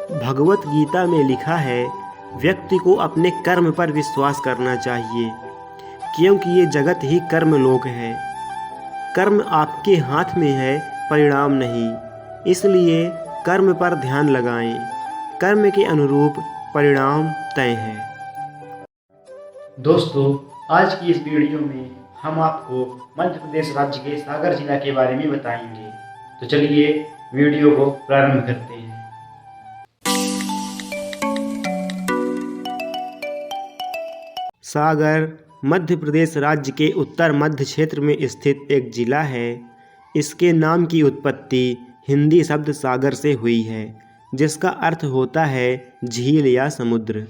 भगवत गीता में लिखा है, व्यक्ति को अपने कर्म पर विश्वास करना चाहिए, क्योंकि ये जगत ही कर्म लोक है। कर्म आपके हाथ में है, परिणाम नहीं। इसलिए कर्म पर ध्यान लगाएं। कर्म के अनुरूप परिणाम तय है। दोस्तों, आज की इस वीडियो में हम आपको मध्य प्रदेश राज्य के सागर जिला के बारे में बताएंगे। तो चलिए वीडियो को प्रारंभ करते हैं। सागर मध्य प्रदेश राज्य के उत्तर मध्य क्षेत्र में स्थित एक जिला है। इसके नाम की उत्पत्ति हिंदी शब्द सागर से हुई है, जिसका अर्थ होता है झील या समुद्र।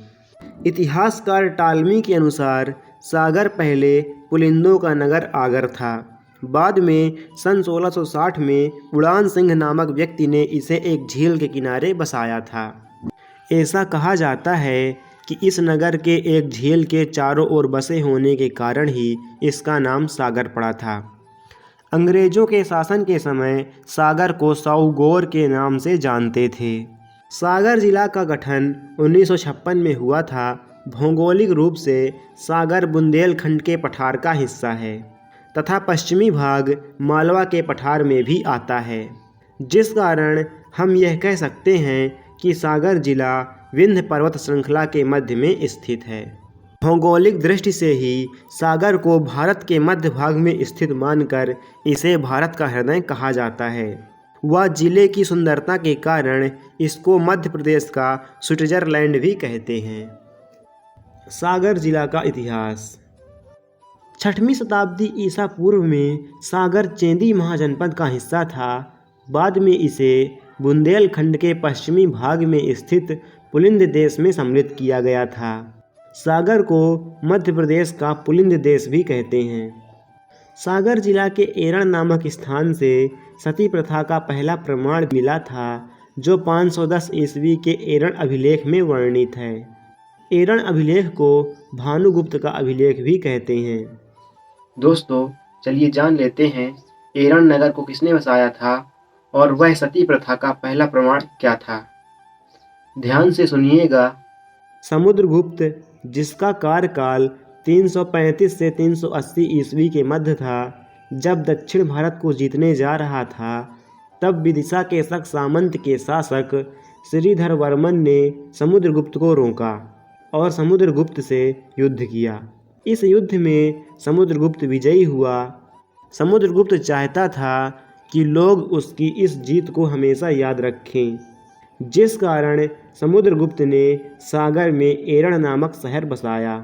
इतिहासकार टालमी के अनुसार सागर पहले पुलिंदों का नगर आगर था। बाद में सन 1660 में उड़ान सिंह नामक व्यक्ति ने इसे एक झील के किनारे बसाया था। ऐसा कहा जाता है कि इस नगर के एक झील के चारों ओर बसे होने के कारण ही इसका नाम सागर पड़ा था। अंग्रेजों के शासन के समय सागर को साउगोर के नाम से जानते थे। सागर जिला का गठन 1956 में हुआ था। भौगोलिक रूप से सागर बुंदेलखंड के पठार का हिस्सा है तथा पश्चिमी भाग मालवा के पठार में भी आता है, जिस कारण हम यह कह सकते हैं कि सागर जिला विंध्य पर्वत श्रृंखला के मध्य में स्थित है। भौगोलिक दृष्टि से ही सागर को भारत के मध्य भाग में स्थित मानकर इसे भारत का हृदय कहा जाता है। वह जिले की सुंदरता के कारण इसको मध्य प्रदेश का स्विट्जरलैंड भी कहते हैं। सागर जिला का इतिहास। 6वीं शताब्दी ईसा पूर्व में सागर चेंदी महाजनपद का हिस्सा था। बाद में इसे बुंदेलखंड के पश्चिमी भाग में स्थित पुलिंद देश में सम्मिलित किया गया था। सागर को मध्य प्रदेश का पुलिंद देश भी कहते हैं। सागर जिला के एरण नामक स्थान से सती प्रथा का पहला प्रमाण मिला था, जो 510 ईस्वी के एरण अभिलेख में वर्णित है। एरण अभिलेख को भानुगुप्त का अभिलेख भी कहते हैं। दोस्तों, चलिए जान लेते हैं एरण नगर को किसने बसाया था और वह सती प्रथा का पहला प्रमाण क्या था। ध्यान से सुनिएगा। समुद्रगुप्त, जिसका कार्यकाल 335 से 380 ईस्वी के मध्य था, जब दक्षिण भारत को जीतने जा रहा था, तब विदिशा के शक सामंत के शासक श्रीधर वर्मन ने समुद्रगुप्त को रोका और समुद्रगुप्त से युद्ध किया। इस युद्ध में समुद्रगुप्त विजयी हुआ। समुद्रगुप्त चाहता था कि लोग उसकी इस जीत को हमेशा याद रखें, जिस कारण समुद्रगुप्त ने सागर में एरण नामक शहर बसाया।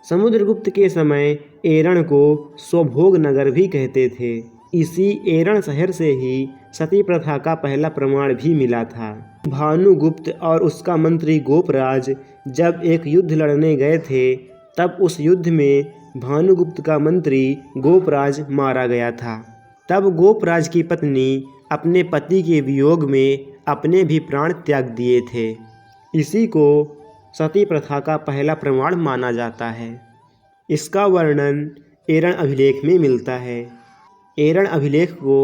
समुद्रगुप्त के समय एरण को स्वभोग नगर भी कहते थे। इसी एरण शहर से ही सती प्रथा का पहला प्रमाण भी मिला था। भानुगुप्त और उसका मंत्री गोपराज जब एक युद्ध लड़ने गए थे, तब उस युद्ध में भानुगुप्त का मंत्री गोपराज मारा गया था। तब गोपराज की पत्नी अपने पति के वियोग में अपने भी प्राण त्याग दिए थे। इसी को सती प्रथा का पहला प्रमाण माना जाता है। इसका वर्णन एरण अभिलेख में मिलता है। एरण अभिलेख को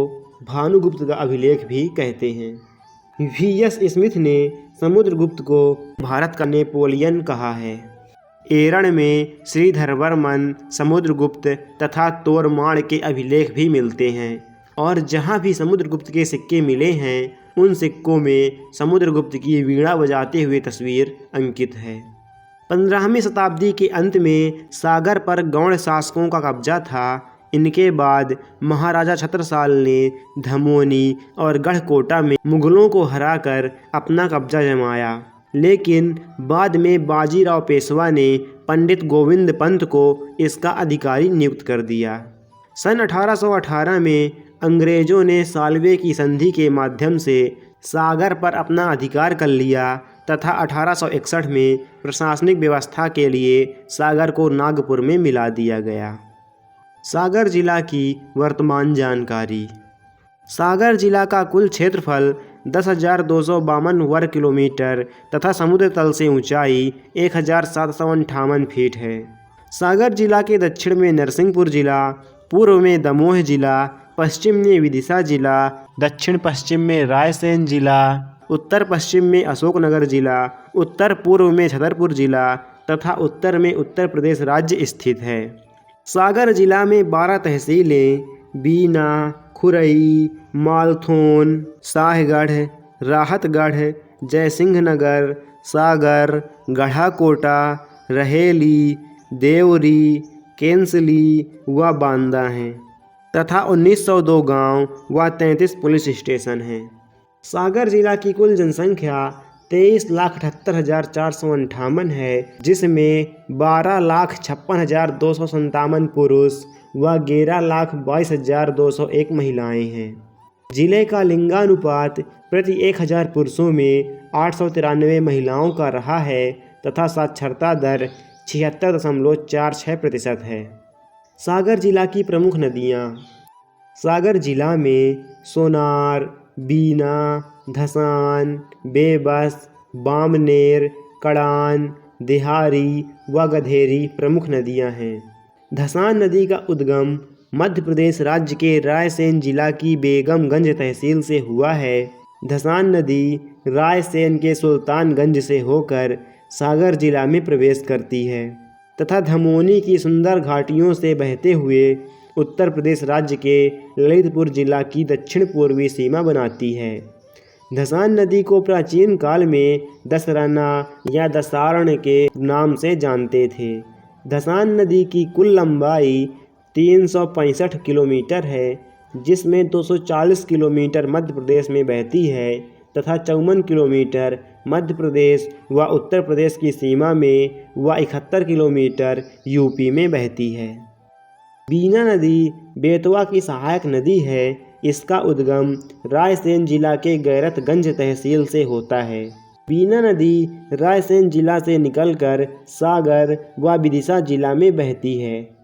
भानुगुप्त का अभिलेख भी कहते हैं। वी.एस. स्मिथ ने समुद्रगुप्त को भारत का नेपोलियन कहा है। एरण में श्रीधरवर्मन, समुद्रगुप्त तथा तोरमाण के अभिलेख भी मिलते हैं और जहाँ भी समुद्रगुप्त के सिक्के मिले हैं, उन सिक्कों में समुद्रगुप्त की वीणा बजाते हुए तस्वीर अंकित है। 15वीं शताब्दी के अंत में सागर पर गौड़ शासकों का कब्जा था। इनके बाद महाराजा छत्रसाल ने धमोनी और गढ़कोटा में मुगलों को हराकर अपना कब्जा जमाया, लेकिन बाद में बाजीराव पेशवा ने पंडित गोविंद पंत को इसका अधिकारी नियुक्त कर दिया। सन 1818 में अंग्रेजों ने साल्वे की संधि के माध्यम से सागर पर अपना अधिकार कर लिया तथा 1861 में प्रशासनिक व्यवस्था के लिए सागर को नागपुर में मिला दिया गया। सागर जिला की वर्तमान जानकारी। सागर जिला का कुल क्षेत्रफल 10,252 वर्ग किलोमीटर तथा समुद्र तल से ऊंचाई 1,758 फीट है। सागर जिला के दक्षिण में नरसिंहपुर जिला, पूर्व में दमोह जिला, पश्चिम में विदिशा जिला, दक्षिण पश्चिम में रायसेन जिला उत्तर पश्चिम में अशोकनगर जिला, उत्तर पूर्व में छतरपुर जिला तथा उत्तर में उत्तर प्रदेश राज्य स्थित है। सागर जिला में 12 तहसीलें बीना, खुरई, मालथोन, शाहगढ़, राहतगढ़, जयसिंहनगर, सागर, गढ़ाकोटा, रहेली, देवरी, केंसली व बांदा हैं तथा 1902 गांव व 33 पुलिस स्टेशन हैं। सागर जिला की कुल जनसंख्या 23,78,458 है, जिसमें 12,56,257 पुरुष व 11,22,201 महिलाएं हैं। जिले का लिंगानुपात प्रति 1000 पुरुषों में 893 महिलाओं का रहा है तथा साक्षरता दर 76.46% है। सागर जिला की प्रमुख नदियाँ। सागर जिला में सोनार, बीना, धसान, बेबस, बामनेर, कड़ान, देहारी व गधेरी प्रमुख नदियाँ हैं। धसान नदी का उद्गम मध्य प्रदेश राज्य के रायसेन जिला की बेगमगंज तहसील से हुआ है। धसान नदी रायसेन के सुल्तानगंज से होकर सागर जिला में प्रवेश करती है तथा धमोनी की सुंदर घाटियों से बहते हुए उत्तर प्रदेश राज्य के ललितपुर जिला की दक्षिण पूर्वी सीमा बनाती है। धसान नदी को प्राचीन काल में दसरना या दसारण के नाम से जानते थे। धसान नदी की कुल लंबाई 365 किलोमीटर है, जिसमें 240 किलोमीटर मध्य प्रदेश में बहती है तथा 54 किलोमीटर मध्य प्रदेश व उत्तर प्रदेश की सीमा में व 71 किलोमीटर यूपी में बहती है। बीना नदी बेतवा की सहायक नदी है। इसका उद्गम रायसेन जिला के गैरतगंज तहसील से होता है। बीना नदी रायसेन जिला से निकलकर सागर व विदिशा जिला में बहती है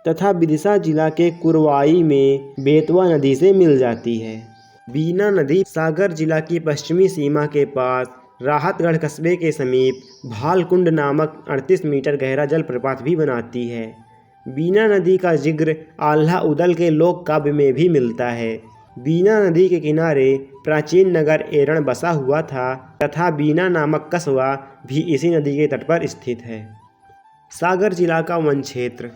तथा विदिशा जिला के कुरवाई में बेतवा नदी से मिल जाती है। बीना नदी सागर जिला की पश्चिमी सीमा के पास राहतगढ़ कस्बे के समीप भालकुंड नामक 38 मीटर गहरा जलप्रपात भी बनाती है। बीना नदी का जिक्र आल्हा उदल के लोक काव्य में भी मिलता है। बीना नदी के किनारे प्राचीन नगर एरण बसा हुआ था तथा बीना नामक कस्बा भी इसी नदी के तट पर स्थित है। सागर जिला का वन क्षेत्र।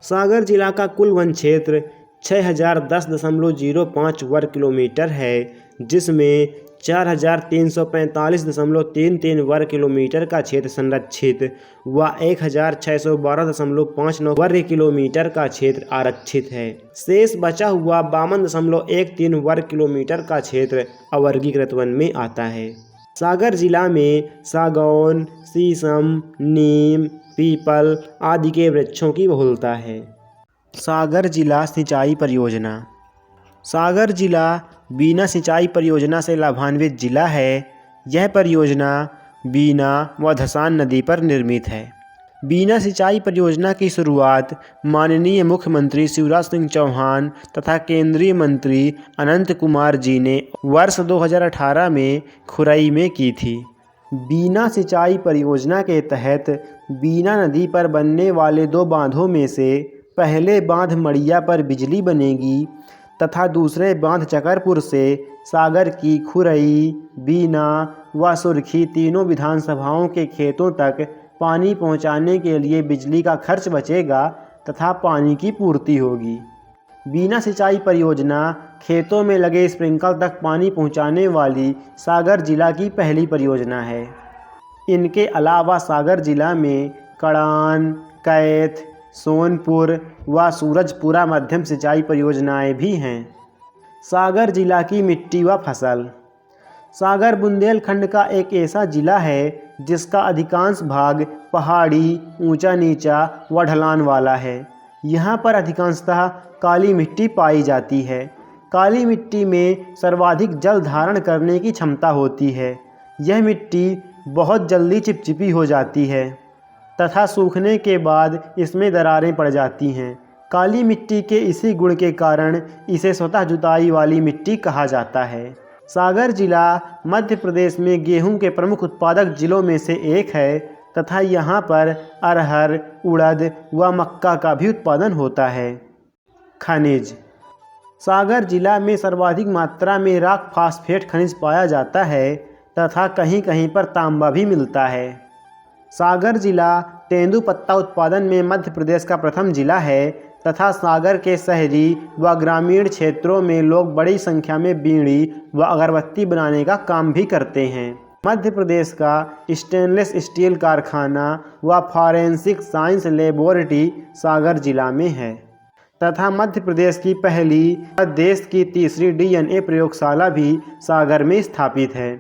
सागर जिला का कुल वन क्षेत्र 6010.05 वर्ग किलोमीटर है, जिसमें 4345.33 वर्ग किलोमीटर का क्षेत्र संरक्षित व 1612.59 वर्ग किलोमीटर का क्षेत्र आरक्षित है। शेष बचा हुआ 52.13 वर्ग किलोमीटर का क्षेत्र अवर्गीकृत वन में आता है। सागर जिला में सागौन, शीशम, नीम, पीपल आदि के वृक्षों की बहुलता है। सागर जिला सिंचाई परियोजना। सागर जिला बीना सिंचाई परियोजना से लाभान्वित जिला है। यह परियोजना बीना व धसान नदी पर निर्मित है। बीना सिंचाई परियोजना की शुरुआत माननीय मुख्यमंत्री शिवराज सिंह चौहान तथा केंद्रीय मंत्री अनंत कुमार जी ने वर्ष 2018 में खुरई में की थी। बीना सिंचाई परियोजना के तहत बीना नदी पर बनने वाले 2 बांधों में से पहले बांध मड़िया पर बिजली बनेगी तथा दूसरे बांध चकरपुर से सागर की खुरई, बीना व सुरखी तीनों विधानसभाओं के खेतों तक पानी पहुंचाने के लिए बिजली का खर्च बचेगा तथा पानी की पूर्ति होगी। बीना सिंचाई परियोजना खेतों में लगे स्प्रिंकल तक पानी पहुंचाने वाली सागर जिला की पहली परियोजना है। इनके अलावा सागर जिला में कड़ान, कैथ, सोनपुर व सूरजपुरा मध्यम सिंचाई परियोजनाएं भी हैं। सागर जिला की मिट्टी व फसल। सागर बुंदेलखंड का एक ऐसा जिला है जिसका अधिकांश भाग पहाड़ी, ऊंचा नीचा व ढलान वाला है। यहाँ पर अधिकांशतः काली मिट्टी पाई जाती है। काली मिट्टी में सर्वाधिक जल धारण करने की क्षमता होती है। यह मिट्टी बहुत जल्दी चिपचिपी हो जाती है तथा सूखने के बाद इसमें दरारें पड़ जाती हैं। काली मिट्टी के इसी गुण के कारण इसे स्वतः जुताई वाली मिट्टी कहा जाता है। सागर जिला मध्य प्रदेश में गेहूं के प्रमुख उत्पादक जिलों में से एक है तथा यहाँ पर अरहर, उड़द व मक्का का भी उत्पादन होता है। खनिज। सागर जिला में सर्वाधिक मात्रा में रॉक फास्फेट खनिज पाया जाता है तथा कहीं कहीं पर तांबा भी मिलता है। सागर जिला तेंदुपत्ता उत्पादन में मध्य प्रदेश का प्रथम जिला है तथा सागर के शहरी व ग्रामीण क्षेत्रों में लोग बड़ी संख्या में बीड़ी व अगरबत्ती बनाने का काम भी करते हैं। मध्य प्रदेश का स्टेनलेस स्टील कारखाना व फॉरेंसिक साइंस लेबोरेटरी सागर जिला में है तथा मध्य प्रदेश की पहली व देश की तीसरी डीएनए प्रयोगशाला भी सागर में स्थापित है।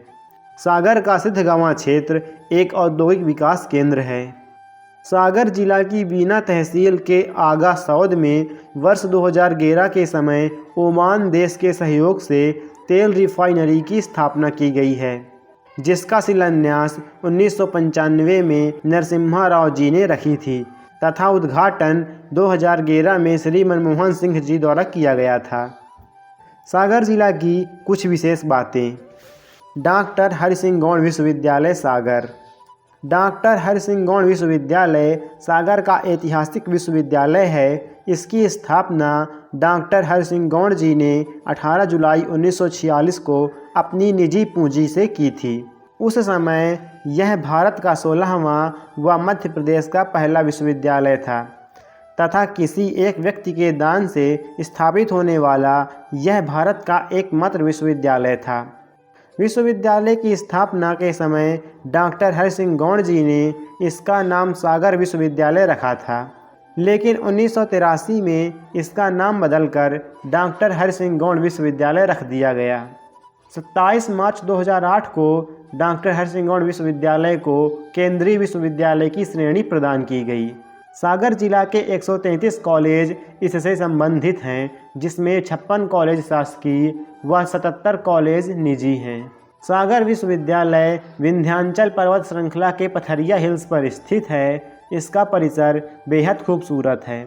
सागर का सिद्धगवां क्षेत्र एक औद्योगिक विकास केंद्र है। सागर जिला की बीना तहसील के आगा सौद में वर्ष 2011 के समय ओमान देश के सहयोग से तेल रिफाइनरी की स्थापना की गई है, जिसका शिलान्यास 1995 में नरसिम्हा राव जी ने रखी थी तथा उद्घाटन 2011 में श्री मनमोहन सिंह जी द्वारा किया गया था। सागर जिला की कुछ विशेष बातें। डॉक्टर हरि सिंह गौड़ विश्वविद्यालय सागर। डॉक्टर हरि सिंह गौड़ विश्वविद्यालय सागर का ऐतिहासिक विश्वविद्यालय है। इसकी स्थापना डॉक्टर हरि सिंह गौड़ जी ने 18 जुलाई 1946 को अपनी निजी पूंजी से की थी। उस समय यह भारत का 16वां व मध्य प्रदेश का पहला विश्वविद्यालय था तथा किसी एक व्यक्ति के दान से स्थापित होने वाला यह भारत का एकमात्र विश्वविद्यालय था। विश्वविद्यालय की स्थापना के समय डॉक्टर हरि सिंह गौड़ जी ने इसका नाम सागर विश्वविद्यालय रखा था, लेकिन 1983 में इसका नाम बदलकर डॉक्टर हरि सिंह गौड़ विश्वविद्यालय रख दिया गया। 27 मार्च 2008 को डॉक्टर हरि सिंह गौड़ विश्वविद्यालय को केंद्रीय विश्वविद्यालय की श्रेणी प्रदान की गई। सागर जिला के 133 कॉलेज इससे संबंधित हैं, जिसमें 56 कॉलेज शासकीय व 77 कॉलेज निजी हैं। सागर विश्वविद्यालय विंध्याचल पर्वत श्रृंखला के पथरिया हिल्स पर स्थित है। इसका परिसर बेहद खूबसूरत है।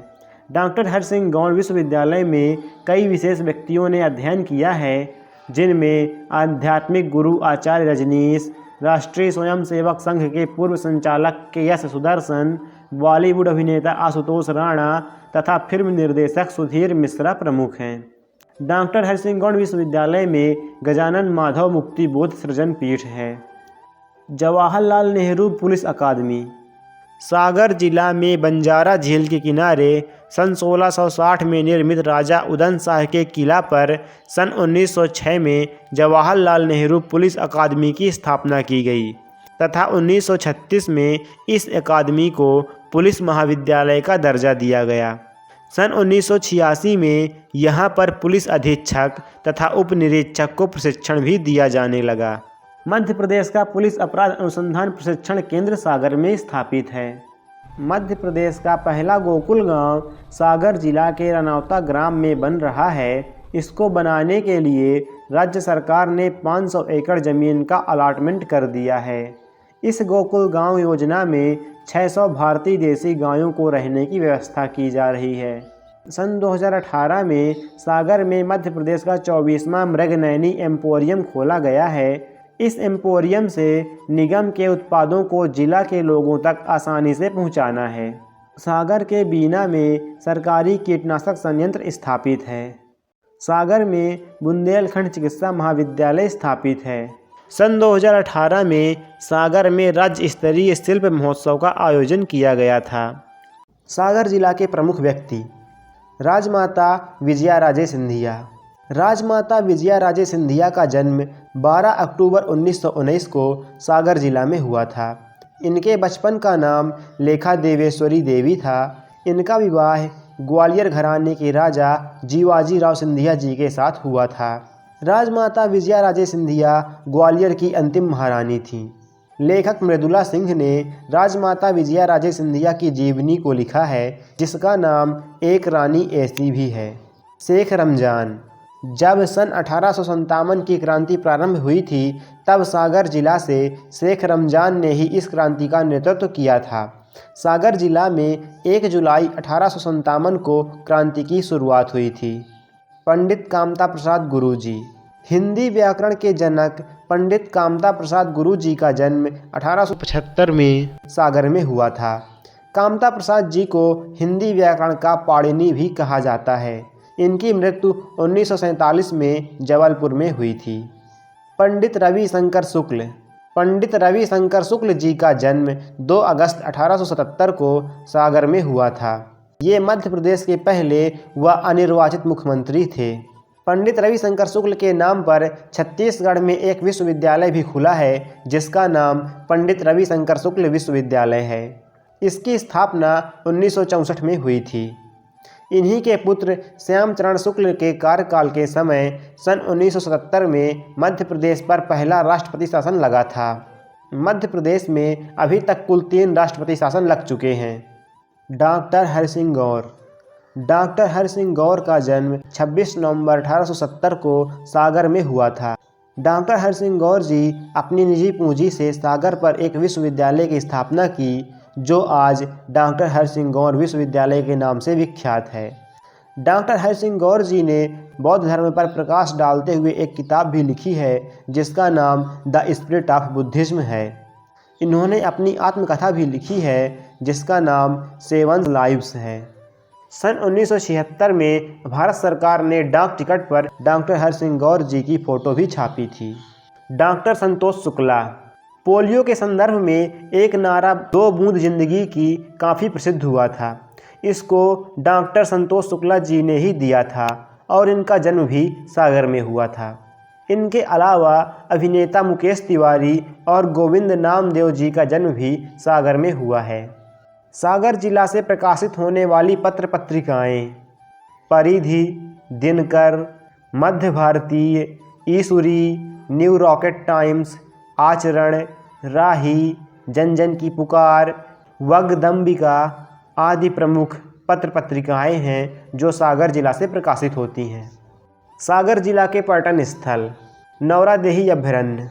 डॉक्टर हरि सिंह गौड़ विश्वविद्यालय में कई विशेष व्यक्तियों ने अध्ययन किया है, जिनमें आध्यात्मिक गुरु आचार्य रजनीश, राष्ट्रीय स्वयंसेवक संघ के पूर्व संचालक के.एस. सुदर्शन, बॉलीवुड अभिनेता आशुतोष राणा तथा फिल्म निर्देशक सुधीर मिश्रा प्रमुख हैं। डॉक्टर हरि सिंह गौड़ विश्वविद्यालय में गजानन माधव मुक्ति बोध सृजन पीठ है। जवाहरलाल नेहरू पुलिस अकादमी। सागर जिला में बंजारा झील के किनारे सन 1660 में निर्मित राजा उदय शाह के किला पर सन 1906 में जवाहरलाल नेहरू पुलिस अकादमी की स्थापना की गई तथा 1936 में इस अकादमी को पुलिस महाविद्यालय का दर्जा दिया गया। सन 1986 में यहाँ पर पुलिस अधीक्षक तथा उप निरीक्षक को प्रशिक्षण भी दिया जाने लगा। मध्य प्रदेश का पुलिस अपराध अनुसंधान प्रशिक्षण केंद्र सागर में स्थापित है। मध्य प्रदेश का पहला गोकुल गांव सागर जिला के रनौता ग्राम में बन रहा है। इसको बनाने के लिए राज्य सरकार ने 500 एकड़ ज़मीन का अलॉटमेंट कर दिया है। इस गोकुल गांव योजना में 600 भारतीय देसी गायों को रहने की व्यवस्था की जा रही है। सन 2018 में सागर में मध्य प्रदेश का 24वां मृगनयनी एम्पोरियम खोला गया है। इस एम्पोरियम से निगम के उत्पादों को जिला के लोगों तक आसानी से पहुंचाना है। सागर के बीना में सरकारी कीटनाशक संयंत्र स्थापित है। सागर में बुंदेलखंड चिकित्सा महाविद्यालय स्थापित है। सन 2018 में सागर में राज्य स्तरीय शिल्प महोत्सव का आयोजन किया गया था। सागर जिला के प्रमुख व्यक्ति। राजमाता विजयाराजे सिंधिया। राजमाता विजयाराजे सिंधिया का जन्म 12 अक्टूबर 1919 को सागर जिला में हुआ था। इनके बचपन का नाम लेखा देवेश्वरी देवी था। इनका विवाह ग्वालियर घराने के राजा जीवाजी राव सिंधिया जी के साथ हुआ था। राजमाता विजयाराजे सिंधिया ग्वालियर की अंतिम महारानी थीं। लेखक मृदुला सिंह ने राजमाता विजयाराजे सिंधिया की जीवनी को लिखा है, जिसका नाम एक रानी ऐसी भी है। शेख रमजान। जब सन 1857 की क्रांति प्रारंभ हुई थी, तब सागर जिला से शेख रमजान ने ही इस क्रांति का नेतृत्व किया था। सागर जिला में 1 जुलाई 1857 को क्रांति की शुरुआत हुई थी। पंडित कामता प्रसाद गुरुजी। हिंदी व्याकरण के जनक पंडित कामता प्रसाद गुरुजी का जन्म 1875 में सागर में हुआ था। कामता प्रसाद जी को हिंदी व्याकरण का पाणिनि भी कहा जाता है। इनकी मृत्यु 1947 में जबलपुर में हुई थी। पंडित रविशंकर शुक्ल। पंडित रविशंकर शुक्ल जी का जन्म 2 अगस्त 1877 को सागर में हुआ था। ये मध्य प्रदेश के पहले व अनिर्वाचित मुख्यमंत्री थे। पंडित रविशंकर शुक्ल के नाम पर छत्तीसगढ़ में एक विश्वविद्यालय भी खुला है, जिसका नाम पंडित रविशंकर शुक्ल विश्वविद्यालय है। इसकी स्थापना 1964 में हुई थी। इन्हीं के पुत्र श्यामचरण शुक्ल के कार्यकाल के समय सन 1977 में मध्य प्रदेश पर पहला राष्ट्रपति शासन लगा था। मध्य प्रदेश में अभी तक कुल 3 राष्ट्रपति शासन लग चुके हैं। डॉक्टर हरिसिंह गौर। डॉक्टर हरिसिंह गौर का जन्म 26 नवंबर 1870 को सागर में हुआ था। डॉक्टर हरिसिंह गौर जी अपनी निजी पूंजी से सागर पर एक विश्वविद्यालय की स्थापना की, जो आज डॉक्टर हरिसिंह गौर विश्वविद्यालय के नाम से विख्यात है। डॉक्टर हरिसिंह गौर जी ने बौद्ध धर्म पर प्रकाश डालते हुए एक किताब भी लिखी है, जिसका नाम द स्पिरिट ऑफ बुद्धिज्म है। इन्होंने अपनी आत्मकथा भी लिखी है, जिसका नाम 7 लाइव्स है। सन 1976 में भारत सरकार ने डाक टिकट पर डॉक्टर हरिसिंह गौर जी की फ़ोटो भी छापी थी। डॉक्टर संतोष शुक्ला। पोलियो के संदर्भ में एक नारा 2 बूंद जिंदगी की काफ़ी प्रसिद्ध हुआ था। इसको डॉक्टर संतोष शुक्ला जी ने ही दिया था और इनका जन्म भी सागर में हुआ था। इनके अलावा अभिनेता मुकेश तिवारी और गोविंद नामदेव जी का जन्म भी सागर में हुआ है। सागर जिला से प्रकाशित होने वाली पत्र पत्रिकाएँ परिधि, दिनकर, मध्य भारतीय, ईश्वरी, न्यू रॉकेट टाइम्स, आचरण, राही, जन जन की पुकार, वगदम्बिका आदि प्रमुख पत्र पत्रिकाएँ हैं जो सागर जिला से प्रकाशित होती हैं। सागर जिला के पर्यटन स्थल नौरादेही अभयारण्य।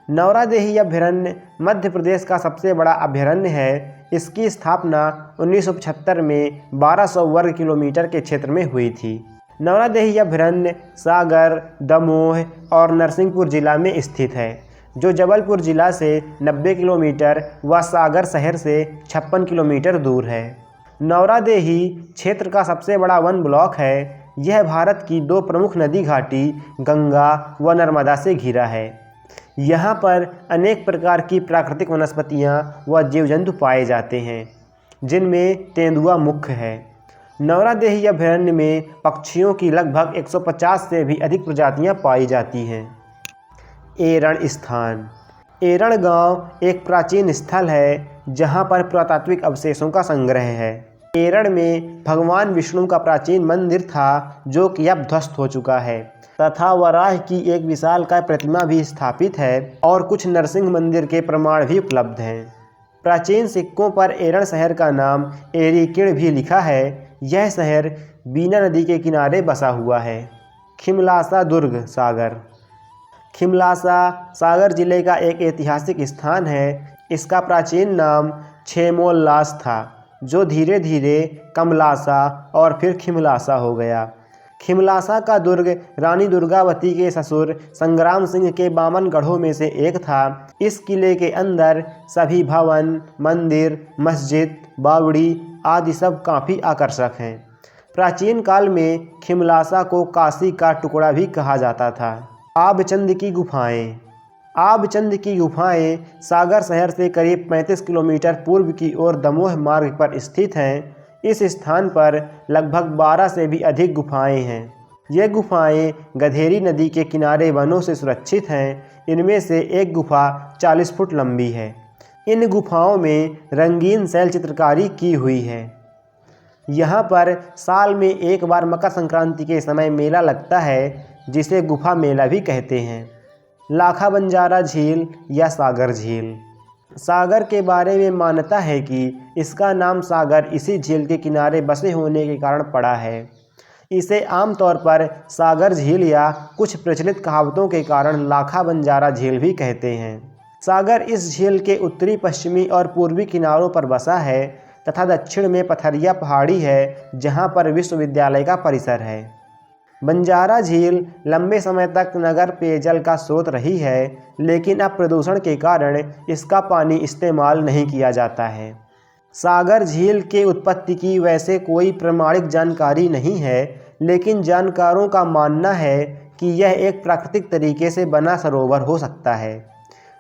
नौरादेही अभयारण्य मध्य प्रदेश का सबसे बड़ा अभयारण्य है। इसकी स्थापना 1975 में 1200 वर्ग किलोमीटर के क्षेत्र में हुई थी। नौरादेही अभयारण्य सागर, दमोह और नरसिंहपुर जिला में स्थित है, जो जबलपुर जिला से 90 किलोमीटर व सागर शहर से 56 किलोमीटर दूर है। नौरादेही क्षेत्र का सबसे बड़ा वन ब्लॉक है। यह भारत की 2 प्रमुख नदी घाटी गंगा व नर्मदा से घिरा है। यहाँ पर अनेक प्रकार की प्राकृतिक वनस्पतियाँ व जीव जंतु पाए जाते हैं, जिनमें तेंदुआ मुख्य है। नौरादेही अभयारण्य में पक्षियों की लगभग 150 से भी अधिक प्रजातियाँ पाई जाती हैं। एरण स्थान। एरण गांव एक प्राचीन स्थल है, जहां पर पुरातात्विक अवशेषों का संग्रह है। एरण में भगवान विष्णु का प्राचीन मंदिर था, जो कि अब ध्वस्त हो चुका है, तथा वराह की एक विशालकाय प्रतिमा भी स्थापित है और कुछ नरसिंह मंदिर के प्रमाण भी उपलब्ध हैं। प्राचीन सिक्कों पर एरण शहर का नाम एरिकिण भी लिखा है। यह शहर बीना नदी के किनारे बसा हुआ है। खिमलासा दुर्ग सागर। खिमलासा सागर जिले का एक ऐतिहासिक स्थान है। इसका प्राचीन नाम छेमोल्लास था, जो धीरे धीरे कमलासा और फिर खिमलासा हो गया। खिमलासा का दुर्ग रानी दुर्गावती के ससुर संग्राम सिंह के 52 गढ़ों में से एक था। इस किले के अंदर सभी भवन, मंदिर, मस्जिद, बावड़ी आदि सब काफ़ी आकर्षक हैं। प्राचीन काल में खिमलासा को काशी का टुकड़ा भी कहा जाता था। आबचंद की गुफाएं। आबचंद की गुफाएं सागर शहर से करीब 35 किलोमीटर पूर्व की ओर दमोह मार्ग पर स्थित हैं। इस स्थान पर लगभग 12 से भी अधिक गुफाएं हैं। ये गुफाएं गधेरी नदी के किनारे वनों से सुरक्षित हैं। इनमें से एक गुफा 40 फुट लंबी है। इन गुफाओं में रंगीन शैल चित्रकारी की हुई है। यहाँ पर साल में एक बार मकर संक्रांति के समय मेला लगता है, जिसे गुफा मेला भी कहते हैं। लाखा बंजारा झील या सागर झील। सागर के बारे में मान्यता है कि इसका नाम सागर इसी झील के किनारे बसे होने के कारण पड़ा है। इसे आमतौर पर सागर झील या कुछ प्रचलित कहावतों के कारण लाखा बंजारा झील भी कहते हैं। सागर इस झील के उत्तरी, पश्चिमी और पूर्वी किनारों पर बसा है तथा दक्षिण में पथरिया पहाड़ी है, जहाँ पर विश्वविद्यालय का परिसर है। बंजारा झील लंबे समय तक नगर पेयजल का स्रोत रही है, लेकिन अब प्रदूषण के कारण इसका पानी इस्तेमाल नहीं किया जाता है। सागर झील के उत्पत्ति की वैसे कोई प्रमाणिक जानकारी नहीं है, लेकिन जानकारों का मानना है कि यह एक प्राकृतिक तरीके से बना सरोवर हो सकता है,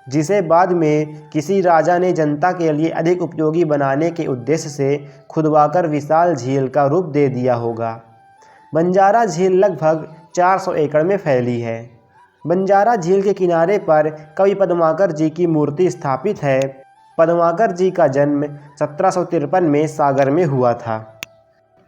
जिसे बाद में किसी राजा ने जनता के लिए अधिक उपयोगी बनाने के उद्देश्य से खुदवाकर विशाल झील का रूप दे दिया होगा। बंजारा झील लगभग 400 एकड़ में फैली है। बंजारा झील के किनारे पर कवि पद्माकर जी की मूर्ति स्थापित है। पद्माकर जी का जन्म 1753 में सागर में हुआ था।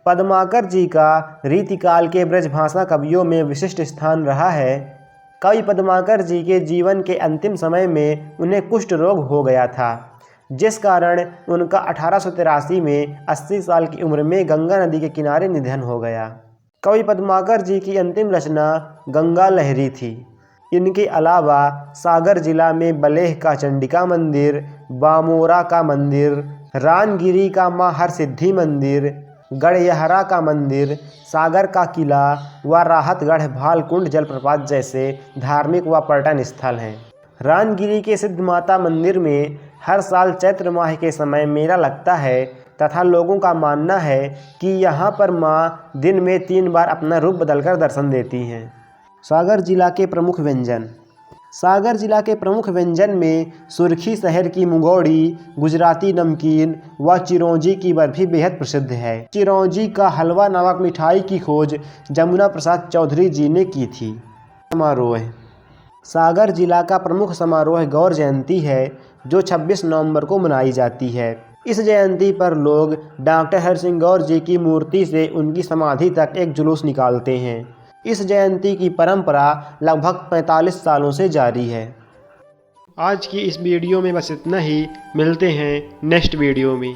पद्माकर जी का रीतिकाल के ब्रजभाषा कवियों में विशिष्ट स्थान रहा है। कवि पद्माकर जी के जीवन के अंतिम समय में उन्हें कुष्ठ रोग हो गया था, जिस कारण उनका 1883 में 80 साल की उम्र में गंगा नदी के किनारे निधन हो गया। कवि पद्माकर जी की अंतिम रचना गंगा लहरी थी। इनके अलावा सागर जिला में बलेह का चंडिका मंदिर, बामोरा का मंदिर, रानगिरी का मां हरसिद्धि मंदिर, गढ़यहरा का मंदिर, सागर का किला व राहतगढ़ भालकुंड जलप्रपात जैसे धार्मिक व पर्यटन स्थल हैं। रानगिरी के सिद्ध माता मंदिर में हर साल चैत्र माह के समय मेला लगता है तथा लोगों का मानना है कि यहाँ पर माँ दिन में 3 बार अपना रूप बदलकर दर्शन देती हैं। सागर जिला के प्रमुख व्यंजन। सागर जिला के प्रमुख व्यंजन में सुरखी शहर की मुंगौड़ी, गुजराती नमकीन व चिरौंजी की बर्फी बेहद प्रसिद्ध है। चिरौंजी का हलवा नामक मिठाई की खोज जमुना प्रसाद चौधरी जी ने की थी। समारोह। सागर जिला का प्रमुख समारोह गौर जयंती है, जो 26 नवंबर को मनाई जाती है। इस जयंती पर लोग डॉक्टर हरसिंह गौर जी की मूर्ति से उनकी समाधि तक एक जुलूस निकालते हैं। इस जयंती की परंपरा लगभग 45 सालों से जारी है। आज की इस वीडियो में बस इतना ही। मिलते हैं नेक्स्ट वीडियो में।